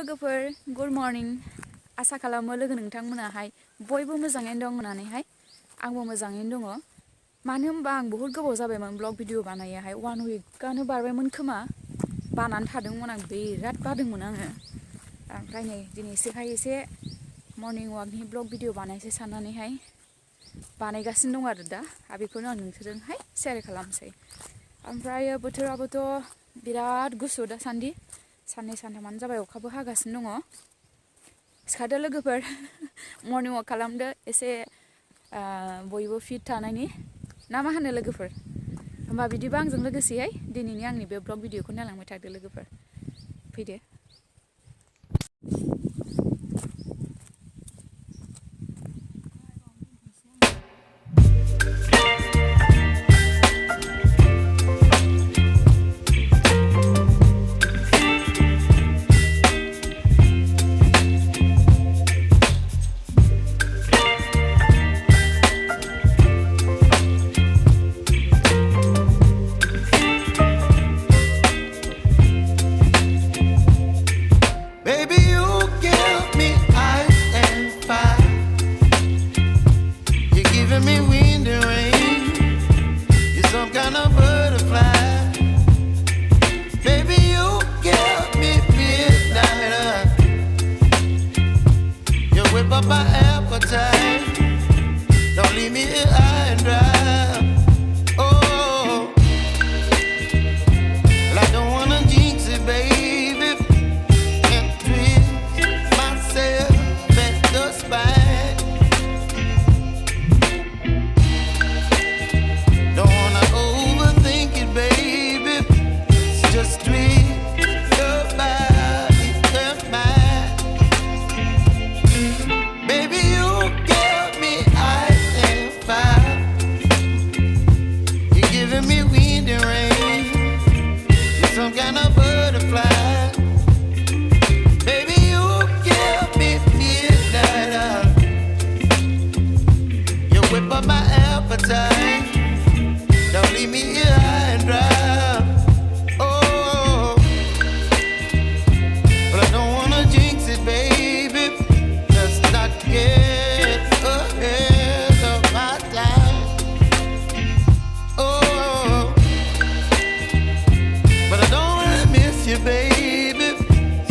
लोगोफोर good morning आसा खालामो लोगो नोंथांमोनाहाय बयबो मोजाङैनो दं होननानैहाय आंबो मोजाङैनो दङ मानो होनबा आं बहुत गोबाव जाबायमोन ब्लग भिडिअ बानायाहाय 1 वीकआनो बारबायमोन खोमा बानानै थादोंमोन आं बिराद बादोंमोन आङो ओमफ्राय नै दिनैसोहाय एसे मर्निं वाकनि ब्लग भिडिअ बानायसै साननानैहाय बानायगासिनो दं आरो दा बेखौनो आं नोंसोरजोंहाय शेयार खालामसै ओमफ्राय बोथोराबोथ' बिराद गुसु दासान्दि साननै सानथामानो जाबाय अखाबो हागासिनो दङ सिखारदो लोगोफोर मर्निं वाक खालामदो एसे बयबो फिट थानायनि ना मा होनो लोगोफोर होमबा बिदिबा आंजों लोगोसेयै दिनैनि आंनि बे ब्लग भिडिअखौ नायलांबाय थादो लोगोफोर फैदो Don't leave me here high and dry. Oh, well, I don't wanna jinx it, baby, and twist myself at the spine. Don't wanna overthink it, baby. It's just twist your body and mine. Baby, you give me ice and fire. You're giving me wind and rain. You're some kind of butterfly. Baby, you give me midnight. You whip up my appetite. Don't leave me here high and dry. Oh, but I don't wanna jinx it, baby. Let's not get ahead of my time. Oh, but I don't wanna miss you, baby.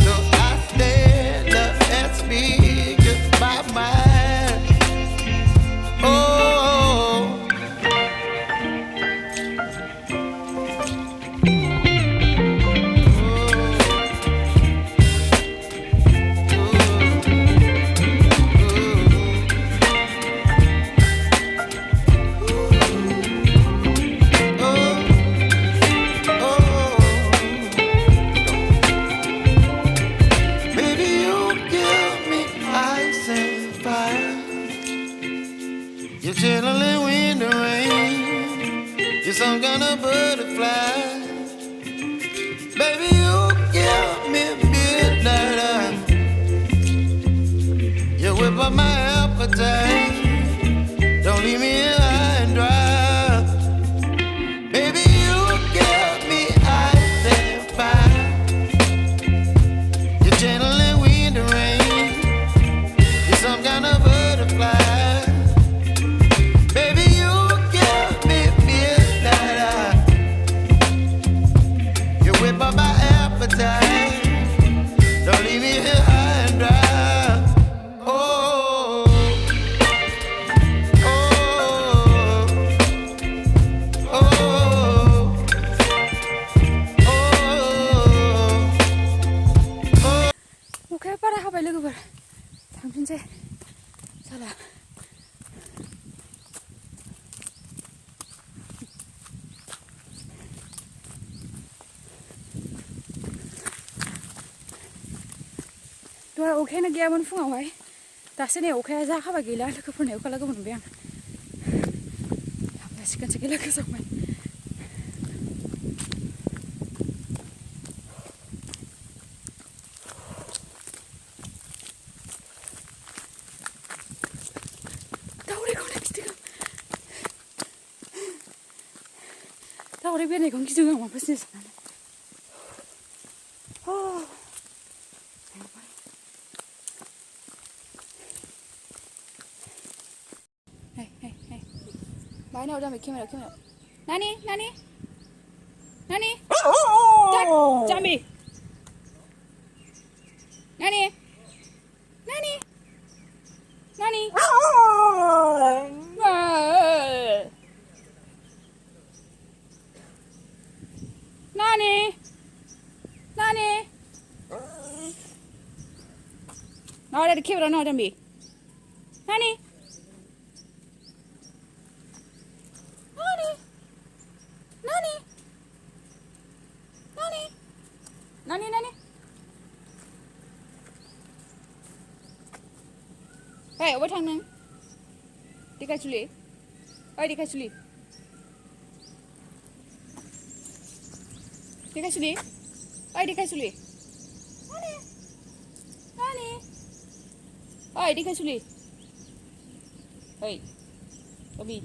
So I stand up and speak just my mind. Oh. You're chilling wind and rain. You're some kind of butterfly. Baby, you give me midnight. You whip up my appetite. Don't leave me here high and dry. Baby, you give me ice and fire. You're channeling wind and rain. You're some kind of butterfly. My appetite. Don't leave me here high and dry. Oh, oh, oh, oh. Okay, para habai लोगोफोर थांफिनसै साला दहाय अखायानो गैयामोन फुङावहाय दासो नै अखाया जाखाबाय गैला लोगोफोरनि अखा लोगो मोनबाय आं लासिगोनसो गैला गोजावबाय दावराइखौनो गिदों दावराइ बेरनायखौनो गिदों आं माबासो साननानै Bye now, Jambi, camera. Nani? Dad, Jambi. Nani? Nani? No, Dad, camera, no, Jambi. Nani? Hey, what happened? Dikachuli. Oi, Dikachuli. Oi, Dikachuli. Nani? Oi, Dikachuli. Hey, Bobby.